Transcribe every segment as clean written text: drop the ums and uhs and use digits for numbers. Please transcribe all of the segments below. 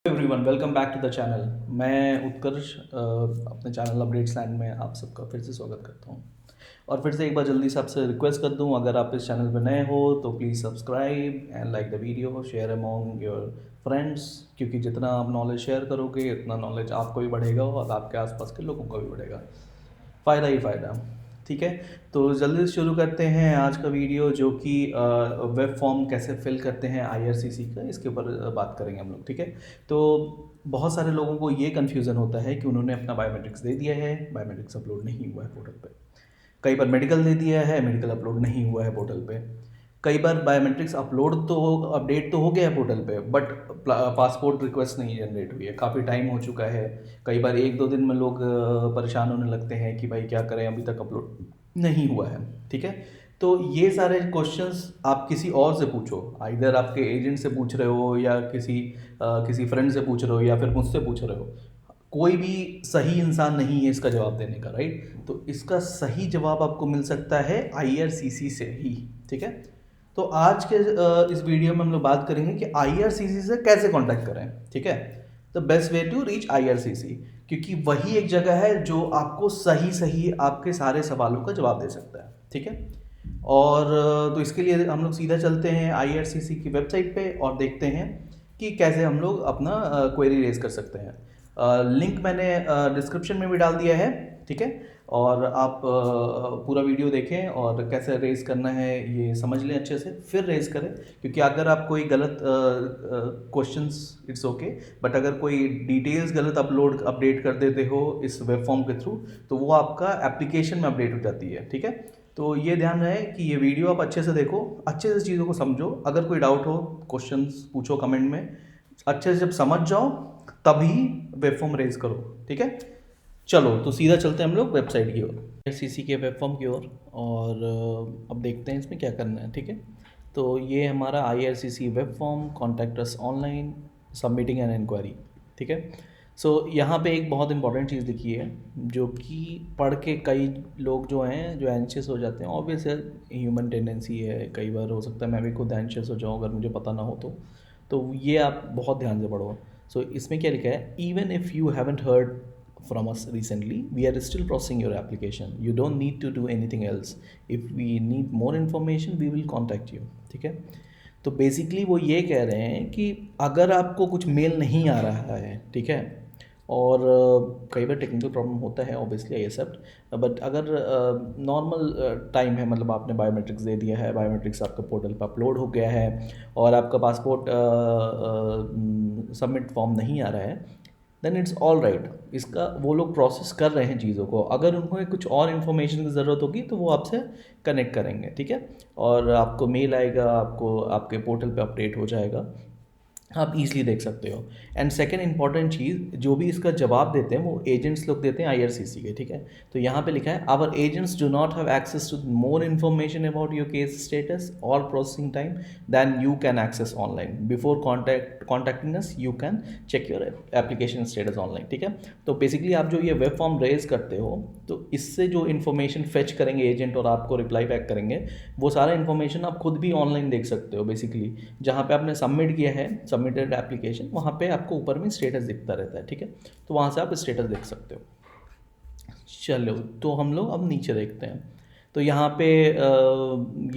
Everyone welcome back to the channel. मैं उत्कर्ष अपने channel updates land में आप सबका फिर से स्वागत करता हूँ। और फिर से एक बार जल्दी से आपसे रिक्वेस्ट कर दूँ, अगर आप इस चैनल पर नए हो तो please subscribe and like the video, share among your friends, क्योंकि जितना आप नॉलेज शेयर करोगे उतना नॉलेज आपको भी बढ़ेगा और आपके आसपास के लोगों का भी बढ़ेगा। फ़ायदा ही फ़ायदा। ठीक है, तो जल्दी से शुरू करते हैं आज का वीडियो, जो कि वेब फॉर्म कैसे फिल करते हैं आईआरसीसी का, इसके ऊपर बात करेंगे हम लोग। ठीक है, तो बहुत सारे लोगों को ये कन्फ्यूज़न होता है कि उन्होंने अपना बायोमेट्रिक्स दे दिया है, बायोमेट्रिक्स अपलोड नहीं हुआ है पोर्टल पे। कई बार मेडिकल दे दिया है, मेडिकल अपलोड नहीं हुआ है पोर्टल पे। कई बार बायोमेट्रिक्स अपलोड तो अपडेट तो हो गया है पोर्टल पे, बट पासपोर्ट रिक्वेस्ट नहीं जनरेट हुई है, काफ़ी टाइम हो चुका है। कई बार 1-2 दिन में लोग परेशान होने लगते हैं कि भाई क्या करें, अभी तक अपलोड नहीं हुआ है। ठीक है, तो ये सारे क्वेश्चंस आप किसी और से पूछो, आइदर आपके एजेंट से पूछ रहे हो या किसी फ्रेंड से पूछ रहे हो या फिर मुझसे पूछ रहे हो। कोई भी सही इंसान नहीं है इसका जवाब देने का, राइट? तो इसका सही जवाब आपको मिल सकता है आईआरसीसी से ही। ठीक है, तो आज के इस वीडियो में हम लोग बात करेंगे कि आईआरसीसी से कैसे कांटेक्ट करें। ठीक है, the best way to reach IRCC, क्योंकि वही एक जगह है जो आपको सही सही आपके सारे सवालों का जवाब दे सकता है। ठीक है, और तो इसके लिए हम लोग सीधा चलते हैं आईआरसीसी की वेबसाइट पे और देखते हैं कि कैसे हम लोग अपना क्वेरी रेज कर सकते हैं। लिंक मैंने डिस्क्रिप्शन में भी डाल दिया है। ठीक है, और आप पूरा वीडियो देखें और कैसे रेज करना है ये समझ लें अच्छे से, फिर रेज करें। क्योंकि अगर आप कोई गलत क्वेश्चंस, इट्स ओके, बट अगर कोई डिटेल्स गलत अपडेट कर देते हो इस वेब फॉर्म के थ्रू, तो वो आपका एप्लीकेशन में अपडेट हो जाती है। ठीक है, तो ये ध्यान रहे कि ये वीडियो आप अच्छे से देखो, अच्छे से चीज़ों को समझो। अगर कोई डाउट हो, क्वेश्चंस पूछो कमेंट में, अच्छे से जब समझ जाओ तभी वेब फॉर्म रेज करो। ठीक है, चलो तो सीधा चलते हैं हम लोग वेबसाइट की ओर, सीसी के वेब फॉर्म की ओर, और अब देखते हैं इसमें क्या करना है। ठीक है, तो ये हमारा IRCC web form, contact us online, submitting an inquiry. ठीक है, सो यहाँ पे एक बहुत इंपॉर्टेंट चीज़ लिखी है, जो कि पढ़ के कई लोग जो हैं जो एंशियस हो जाते हैं। ऑब्वियस है, ह्यूमन टेंडेंसी है, कई बार हो सकता है मैं भी खुद एंशियस हो जाऊँ अगर मुझे पता ना हो तो ये आप बहुत ध्यान से पढ़ो। सो इसमें क्या लिखा है, even if you haven't heard from us recently, we are still processing your application. You don't need to do anything else. If we need more information, we will contact you. ठीक है, तो बेसिकली वो ये कह रहे हैं कि अगर आपको कुछ मेल नहीं आ रहा है, ठीक है, और कई बार टेक्निकल प्रॉब्लम होता है, ऑब्वियसली आई एक्सेप्ट, बट अगर नॉर्मल टाइम है, मतलब आपने बायोमेट्रिक्स दे दिया है, बायोमेट्रिक्स आपका पोर्टल पर अपलोड हो गया है और आपका पासपोर्ट सबमिट फॉर्म नहीं आ रहा है, देन इट्स ऑल राइट। इसका वो लोग प्रोसेस कर रहे हैं चीज़ों को। अगर उनको कुछ और इन्फॉर्मेशन की ज़रूरत होगी तो वो आपसे कनेक्ट करेंगे। ठीक है, और आपको मेल आएगा, आपको आपके पोर्टल पे अपडेट हो जाएगा, आप ईजिली देख सकते हो। एंड सेकेंड इंपॉर्टेंट चीज़, जो भी इसका जवाब देते हैं वो एजेंट्स लोग देते हैं आईआरसीसी के। ठीक है, तो यहाँ पे लिखा है, our agents do not have access to more information about your case status और processing time than you can access online. Before contacting us you can check your application status online. ठीक है, तो बेसिकली आप जो ये web form raise करते हो, तो इससे जो इन्फॉर्मेशन फेच करेंगे एजेंट और आपको रिप्लाई बैक करेंगे, वो सारा इन्फॉर्मेशन आप खुद भी ऑनलाइन देख सकते हो। बेसिकली जहाँ पे आपने सबमिट किया है, सबमिटेड एप्लीकेशन, वहाँ पे आपको ऊपर में स्टेटस दिखता रहता है। ठीक है, तो वहाँ से आप स्टेटस देख सकते हो। चलो तो हम लोग अब नीचे देखते हैं। तो यहाँ पे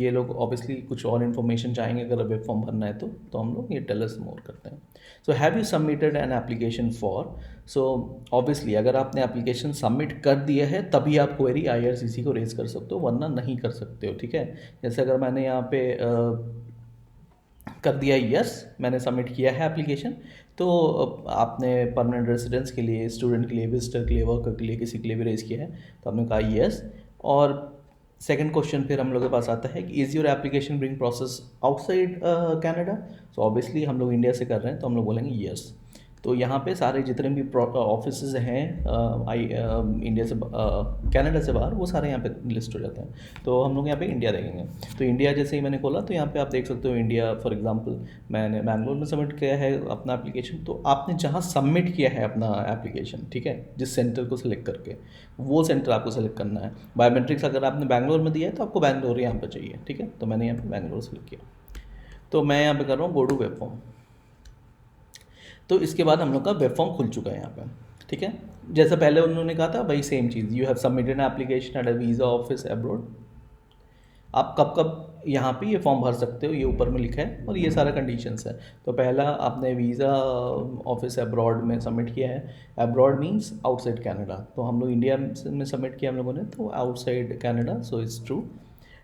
ये लोग ऑब्वियसली कुछ और इन्फॉर्मेशन चाहेंगे, अगर वेब फॉर्म भरना है तो हम लोग ये टेल अस मोर करते हैं। So have you submitted an application for, so obviously अगर आपने एप्लीकेशन सबमिट कर दिया है तभी आप क्वेरी आईआरसीसी को रेज कर सकते हो, वरना नहीं कर सकते हो। ठीक है, जैसे अगर मैंने यहाँ पे कर दिया यस, मैंने सबमिट किया है एप्लीकेशन, तो आपने परमानेंट रेजिडेंस के लिए, स्टूडेंट के लिए, विजिटर के लिए, वर्कर के लिए, किसी के लिए भी रेज किया है, तो आपने कहा यस। और सेकंड क्वेश्चन फिर हम लोग के पास आता है कि is your application being process outside Canada. So obviously हम लोग इंडिया से कर रहे हैं तो हम लोग बोलेंगे यस। तो यहाँ पे सारे जितने भी ऑफिस हैं इंडिया से कनाडा से बाहर, वो सारे यहाँ पे लिस्ट हो जाते हैं। तो हम लोग यहाँ पे इंडिया देखेंगे। तो इंडिया जैसे ही मैंने खोला तो यहाँ पे आप देख सकते हो इंडिया, फॉर एग्जांपल मैंने बैंगलोर में सबमिट किया है अपना एप्लीकेशन, तो आपने जहाँ सबमिट किया है अपना एप्लीकेशन, ठीक है, जिस सेंटर को सिलेक्ट करके, वो सेंटर आपको सेलेक्ट करना है। बायोमेट्रिक्स अगर आपने बैंगलोर में दिया है तो आपको बैंगलोर यहाँ पर चाहिए। ठीक है, तो मैंने यहाँ पर बैंगलोर सेलेक्ट किया। तो मैं यहाँ पर कर रहा हूँ गो टू वेब फॉर्म। तो इसके बाद हम लोग का वेब फॉर्म खुल चुका है यहाँ पे, ठीक है। जैसे पहले उन्होंने कहा था भाई same cheese, you have submitted an application at a visa office abroad. आप कब कब यहाँ पे ये फॉर्म भर सकते हो, ये ऊपर में लिखा है और ये सारा कंडीशंस है। तो पहला आपने वीज़ा ऑफिस अब्रॉड में सबमिट किया है, अब्रॉड मींस आउटसाइड कनाडा, तो हम लोग इंडिया में सबमिट किया हम लोगों ने, तो outside Canada, so it's true.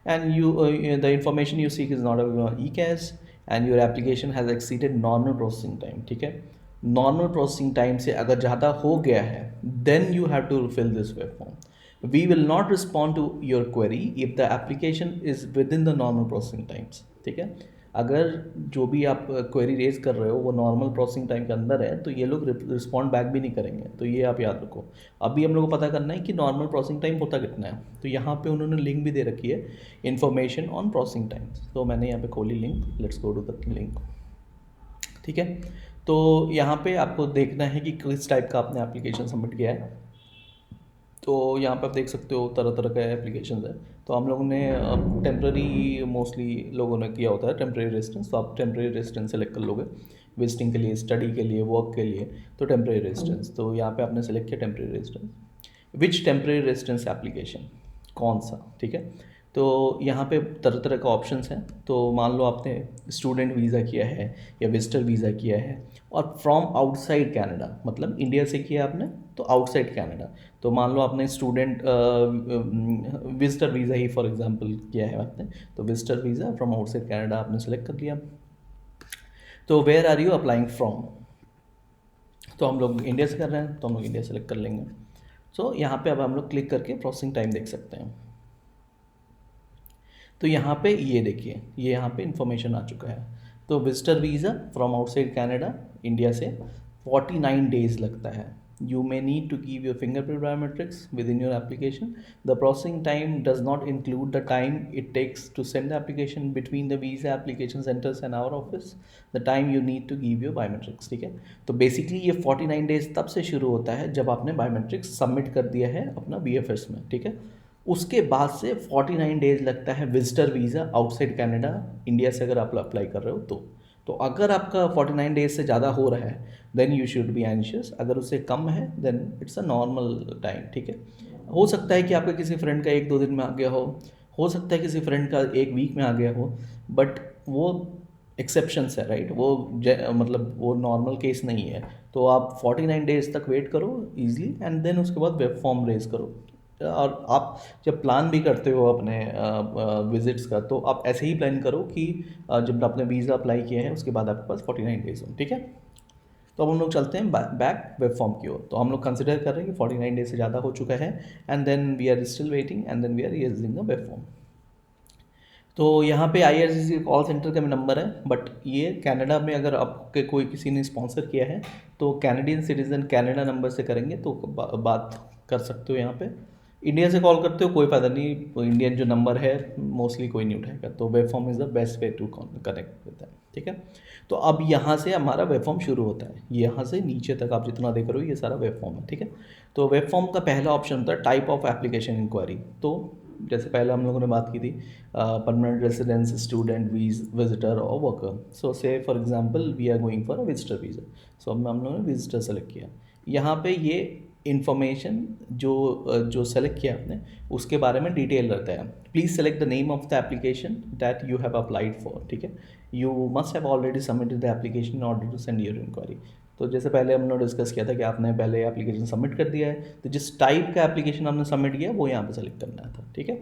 And you the information you seek is not available E cash and your application has exceeded normal processing time, ठीक है। नॉर्मल प्रोसेसिंग टाइम से अगर ज़्यादा हो गया है then you have to fill this web form. We will not respond to your query if the application is within the normal processing times, ठीक है। अगर जो भी आप क्वेरी रेज कर रहे हो वो नॉर्मल प्रोसेसिंग टाइम के अंदर है तो ये लोग रिस्पॉन्ड बैक भी नहीं करेंगे, तो ये आप याद रखो। अभी हम लोग को पता करना है कि नॉर्मल प्रोसेसिंग टाइम होता कितना है, तो यहाँ पे उन्होंने लिंक भी दे रखी है, इन्फॉर्मेशन ऑन प्रोसेसिंग टाइम्स। तो मैंने यहाँ पे खोली link, let's go to the link, ठीक है। तो यहाँ पे आपको देखना है कि किस टाइप का आपने एप्लीकेशन सबमिट किया है। तो यहाँ पे आप देख सकते हो तरह तरह के एप्लीकेशन है। तो हम लोगों ने टेम्प्रेरी, मोस्टली लोगों ने किया होता है टेम्प्रेरी रेजिडेंस, तो आप टेम्प्रेरी रेजिडेंस सेलेक्ट कर लोगे विजिटिंग के लिए, स्टडी के लिए, वर्क के लिए, तो टेम्प्रेरी रेजिडेंस। तो यहाँ पे आपने सेलेक्ट किया टेम्प्रेरी रेजिडेंस, विच टेम्प्रेरी रेजिडेंस एप्लीकेशन, कौन सा, ठीक है। तो यहाँ पे तरह तरह का ऑप्शंस हैं। तो मान लो आपने स्टूडेंट वीज़ा किया है या विजिटर वीज़ा किया है और फ्रॉम आउटसाइड कनाडा, मतलब इंडिया से किया आपने तो आउटसाइड कनाडा। तो मान लो आपने स्टूडेंट विजिटर वीज़ा ही फॉर एग्जांपल किया है आपने, तो visitor visa from outside Canada आपने सेलेक्ट कर लिया। तो where are you applying from, तो हम लोग इंडिया से कर रहे हैं तो हम लोग इंडिया सेलेक्ट कर लेंगे। सो यहाँ पे अब हम लोग क्लिक करके प्रोसेसिंग टाइम देख सकते हैं। तो यहाँ पे ये देखिए, ये यहाँ पे इन्फॉर्मेशन आ चुका है। तो visitor visa from outside Canada, India से 49 डेज लगता है। You may need to give your fingerprint biometrics within your application. The processing time does not include the time it takes to send the application between the visa application centers and our office. The time you need to give your biometrics, ठीक है। तो basically ये 49 days तब से शुरू होता है जब आपने बायोमेट्रिक्स सबमिट कर दिया है अपना BFS में, ठीक है। उसके बाद से 49 डेज लगता है visitor visa outside Canada, India से अगर आप अप्लाई कर रहे हो तो अगर आपका 49 डेज से ज़्यादा हो रहा है then you should be anxious, अगर उससे कम है then it's a normal time, ठीक है। हो सकता है कि आपके किसी फ्रेंड का 1-2 दिन में आ गया हो सकता है किसी फ्रेंड का 1 वीक में आ गया हो, बट वो एक्सेप्शंस है, राइट। वो मतलब वो नॉर्मल केस नहीं है। तो आप 49 डेज तक वेट करो ईजिली एंड देन उसके बाद वेब फॉर्म रेज करो। और आप जब प्लान भी करते हो अपने विजिट्स का तो आप ऐसे ही प्लान करो कि जब आपने वीज़ा अप्लाई किया है उसके बाद आपके पास 49 डेज हो, ठीक है। तो अब हम लोग चलते हैं बैक वेब फॉर्म की ओर। तो हम लोग कंसिडर कर रहे हैं कि 49 डेज से ज़्यादा हो चुका है and then we are still waiting and then we are using the web form. तो यहाँ पे IRCTC कॉल सेंटर का भी नंबर है, बट ये कनाडा में अगर आपके कोई किसी ने स्पॉन्सर किया है तो कैनेडियन सिटीज़न कनाडा नंबर से करेंगे तो बात कर सकते हो। यहाँ पे इंडिया से कॉल करते हो कोई फ़ायदा नहीं, इंडियन जो नंबर है मोस्टली कोई नहीं उठाएगा। तो web form is the best way to connect with that, ठीक है। तो अब यहाँ से हमारा वेब फॉर्म शुरू होता है, यहाँ से नीचे तक आप जितना देख रहे हो ये सारा वेब फॉर्म है, ठीक है। तो वेब फॉर्म का पहला ऑप्शन होता है टाइप ऑफ एप्लीकेशन इंक्वायरी। तो जैसे पहले हम लोगों ने बात की थी परमानेंट रेसिडेंस, स्टूडेंट, विजिटर और worker. So say for example we are going for a visitor visa, so अब हम लोगों ने विजिटर सेलेक्ट किया। यहाँ पे ये इन्फॉर्मेशन जो सेलेक्ट किया आपने उसके बारे में डिटेल रहता है। Please select the name of the application that you have applied for, ठीक है। You must have already submitted the application in order to send your inquiry. तो जैसे पहले हमने डिस्कस किया था कि आपने पहले एप्लीकेशन सबमिट कर दिया है, तो जिस टाइप का एप्लीकेशन आपने सबमिट किया वो यहाँ पे सेलेक्ट करना था, ठीक है।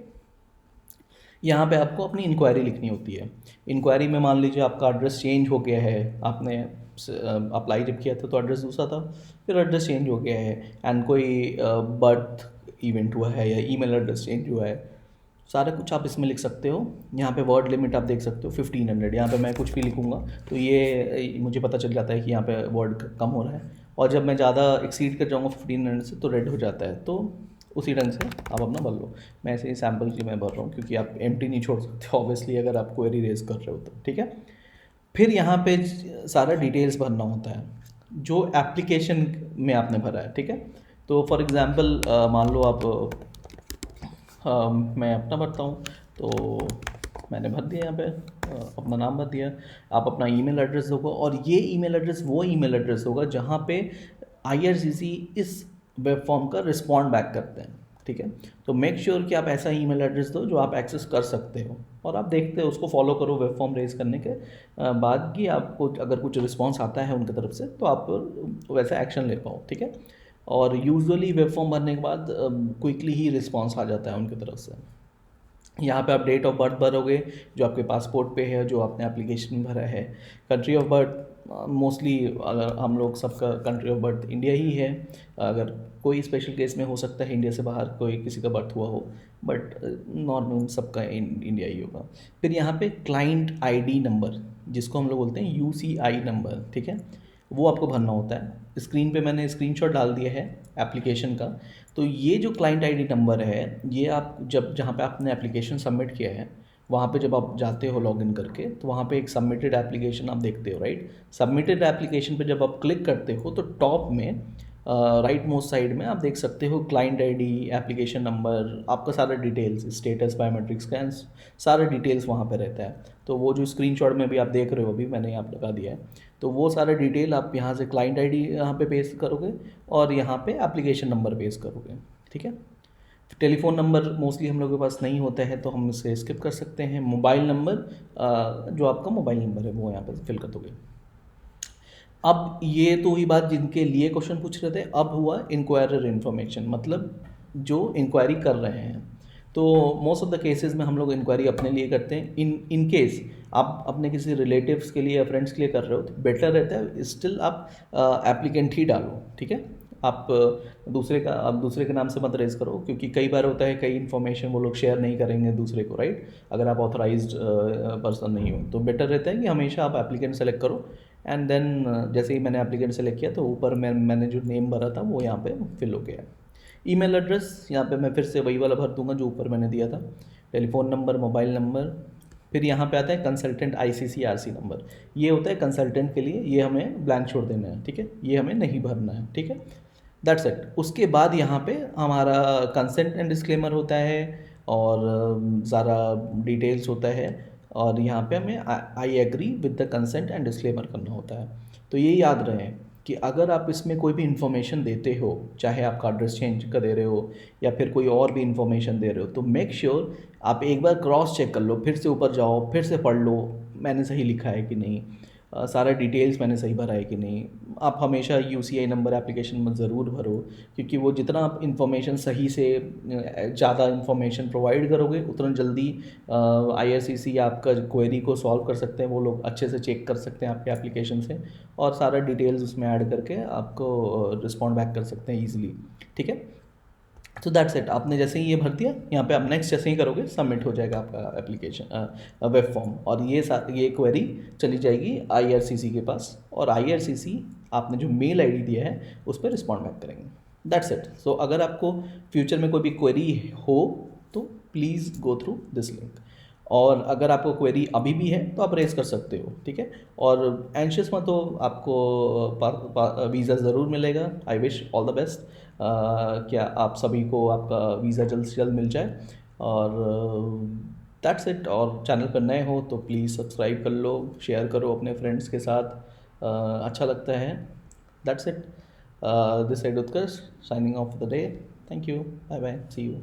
यहाँ पे आपको अपनी इंक्वायरी लिखनी होती है। इंक्वायरी में मान लीजिए आपका एड्रेस चेंज हो गया है, आपने अप्लाई जब किया था तो एड्रेस दूसरा था, फिर एड्रेस चेंज हो गया है एंड कोई बर्थ इवेंट हुआ है या ईमेल एड्रेस चेंज हुआ है, सारा कुछ आप इसमें लिख सकते हो। यहाँ पे वर्ड लिमिट आप देख सकते हो 1500। यहाँ पे मैं कुछ भी लिखूँगा तो ये मुझे पता चल जाता है कि यहाँ पे वर्ड कम हो रहा है, और जब मैं ज़्यादा एक्सीड कर जाऊँगा 1500 से तो रेड हो जाता है। तो उसी ढंग से आप अपना भर लो। मैं ऐसे ही सैम्पल की मैं भर रहा हूँ क्योंकि आप एम्प्टी नहीं छोड़ सकते ऑब्वियसली अगर आप क्वेरी रेज कर रहे हो तो, ठीक है। फिर यहाँ पे सारा डिटेल्स भरना होता है जो एप्लीकेशन में आपने भरा है, ठीक है। तो फॉर एग्ज़ाम्पल मान लो आप मैं अपना भरता हूँ। तो मैंने भर दिया यहाँ पे, अपना नाम भर दिया। आप अपना ईमेल एड्रेस दोगे और ये ईमेल एड्रेस वो ईमेल एड्रेस होगा जहाँ पे आईआरसीसी इस वेब फॉर्म का रिस्पॉन्ड बैक करते हैं, ठीक है। तो मेक श्योर कि आप ऐसा ईमेल एड्रेस दो जो आप एक्सेस कर सकते हो, और आप देखते हो उसको फॉलो करो वेब फॉर्म रेज करने के बाद कि आपको अगर कुछ रिस्पॉन्स आता है उनकी तरफ से तो आप वैसा एक्शन ले पाओ, ठीक है। और यूजुअली वेब फॉर्म भरने के बाद क्विकली ही रिस्पॉन्स आ जाता है उनकी तरफ से। यहाँ पे आप डेट ऑफ बर्थ भरोगे जो आपके पासपोर्ट पे है, जो आपने एप्लीकेशन में भरा है। कंट्री ऑफ बर्थ मोस्टली अगर हम लोग सबका कंट्री ऑफ बर्थ इंडिया ही है, अगर कोई स्पेशल केस में हो सकता है इंडिया से बाहर कोई किसी का बर्थ हुआ हो, बट नॉर्मल सबका इंडिया ही होगा। फिर यहाँ पे क्लाइंट आईडी नंबर, जिसको हम लोग बोलते हैं यूसीआई नंबर, ठीक है, वो आपको भरना होता है। स्क्रीन पे मैंने स्क्रीनशॉट डाल दिया है एप्लीकेशन का। तो ये जो क्लाइंट आईडी नंबर है, ये आप जब जहाँ पे आपने एप्लीकेशन सबमिट किया है वहाँ पे जब आप जाते हो लॉगिन करके, तो वहाँ पे एक सबमिटेड एप्लीकेशन आप देखते हो, राइट। सबमिटेड एप्लीकेशन पे जब आप क्लिक करते हो तो टॉप में राइट मोस्ट साइड में आप देख सकते हो क्लाइंट आईडी, एप्लीकेशन नंबर, आपका सारा डिटेल्स, स्टेटस, बायोमेट्रिक्स का सारा डिटेल्स वहाँ पे रहता है। तो वो जो स्क्रीनशॉट में भी आप देख रहे हो अभी मैंने यहाँ पे लगा दिया है, तो वो सारा डिटेल आप यहाँ से क्लाइंट आईडी यहाँ पे पेस्ट करोगे और यहाँ पे एप्लीकेशन नंबर पेस्ट करोगे, ठीक है। टेलीफोन नंबर मोस्टली हम लोगों के पास नहीं होता है तो हम इसे स्किप कर सकते हैं। मोबाइल नंबर, जो आपका मोबाइल नंबर है वो यहाँ पर फिल कर दोगे। अब ये तो हुई बात जिनके लिए क्वेश्चन पूछ रहे थे। अब हुआ इंक्वायरर इन्फॉर्मेशन, मतलब जो इंक्वायरी कर रहे हैं। तो मोस्ट ऑफ द केसेस में हम लोग इंक्वायरी अपने लिए करते हैं। इन केस आप अपने किसी रिलेटिव्स के लिए या फ्रेंड्स के लिए कर रहे हो तो बेटर रहता है स्टिल आप एप्लीकेंट ही डालो, ठीक है। आप दूसरे के नाम से मत रेज करो, क्योंकि कई बार होता है कई इन्फॉर्मेशन वो लोग शेयर नहीं करेंगे दूसरे को, राइट, अगर आप ऑथराइज्ड पर्सन नहीं हो। तो बेटर रहता है कि हमेशा आप एप्लीकेंट सेलेक्ट करो एंड देन जैसे ही मैंने एप्लीकेंट सेलेक्ट किया तो ऊपर मैंने जो नेम भरा था वो यहाँ पे फिल हो गया। ईमेल एड्रेस यहाँ पे मैं फिर से वही वाला भर दूंगा जो ऊपर मैंने दिया था। टेलीफोन नंबर, मोबाइल नंबर, फिर यहाँ पे आता है कंसल्टेंट आईसीसीआरसी नंबर। ये होता है कंसल्टेंट के लिए, ये हमें ब्लैंक छोड़ देना है, ठीक है, ये हमें नहीं भरना है, ठीक है। That's it. उसके बाद यहाँ पे हमारा कंसेंट एंड डिस्क्लेमर होता है और सारा डिटेल्स होता है, और यहाँ पे हमें I agree with the consent and disclaimer करना होता है। तो ये याद रहे कि अगर आप इसमें कोई भी इन्फॉर्मेशन देते हो, चाहे आपका एड्रेस चेंज कर दे रहे हो या फिर कोई और भी इन्फॉर्मेशन दे रहे हो, तो मेक श्योर आप एक बार क्रॉस चेक कर लो, फिर से ऊपर जाओ, फिर से पढ़ लो मैंने सही लिखा है कि नहीं, सारा डिटेल्स मैंने सही भरा है कि नहीं। आप हमेशा यूसीआई नंबर एप्लीकेशन में ज़रूर भरो, क्योंकि वो जितना आप इन्फॉर्मेशन सही से ज़्यादा इन्फॉर्मेशन प्रोवाइड करोगे उतना जल्दी आईआरसीसी आपका क्वेरी को सॉल्व कर सकते हैं, वो लोग अच्छे से चेक कर सकते हैं आपके एप्लीकेशन से और सारा डिटेल्स उसमें ऐड करके आपको रिस्पॉन्ड बैक कर सकते हैं ईजिली, ठीक है। तो दैट्स इट। आपने जैसे ही ये भर दिया, यहाँ पे आप नेक्स्ट जैसे ही करोगे सबमिट हो जाएगा आपका एप्लीकेशन वेब फॉर्म, और ये क्वेरी चली जाएगी आईआरसीसी के पास, और आईआरसीसी आपने जो मेल आईडी दिया है उस पर रिस्पॉन्ड बैक करेंगे। That's it. सो अगर आपको फ्यूचर में कोई भी क्वेरी हो तो please go through this link, और अगर आपको क्वेरी अभी भी है तो आप रेज कर सकते हो, ठीक है। और एंशियस मत हो, आपको वीज़ा ज़रूर मिलेगा। I wish all the best. क्या आप सभी को आपका वीज़ा जल्द से जल्द मिल जाए, और दैट्स इट। और चैनल पर नए हो तो प्लीज़ सब्सक्राइब कर लो, शेयर करो अपने फ्रेंड्स के साथ, अच्छा लगता है। That's it. This side Utkarsh signing off the day. Thank you, bye bye, see you.